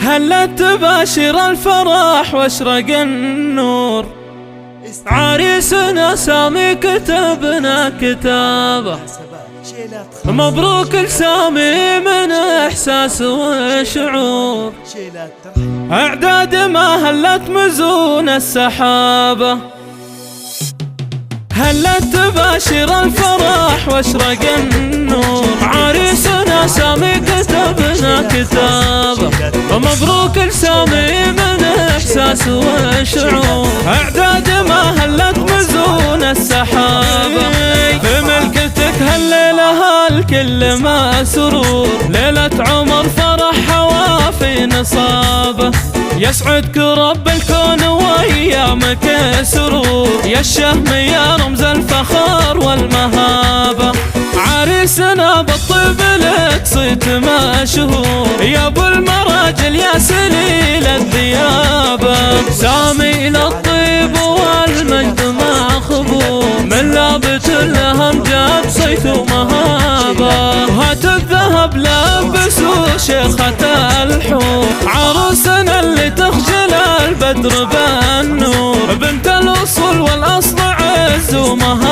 هلا تباشر الفرح واشرق النور، عريسنا سامي كتبنا كتابه، مبروك لسامي من احساس وشعور، اعداد ما هلت مزون السحابه. هلا تباشر الفرح واشرق النور، عريسنا سامي كتبنا كتابه، مبروك لسامي من احساس وشعور، اعداد ما هلت مزون السحابه. بملكتك هالليله الكل ما سرور، ليله عمر فرح وافي نصابه، يسعدك رب الكون وايامك سرور، يا الشهم يا رمز الفخر والمهابه، عريسنا بالطيب لك صيت مشهور، يا ابو المراجل يا سليل الذيابه، سامي للطيب والمجد مع خبور، من لابت الامجاد صيت ومهابه، هات الذهب لبسوا شيخة الحور، عروسنا اللي تخجل البدر بالنور، بنت الاصول والاصل عز ومهابه.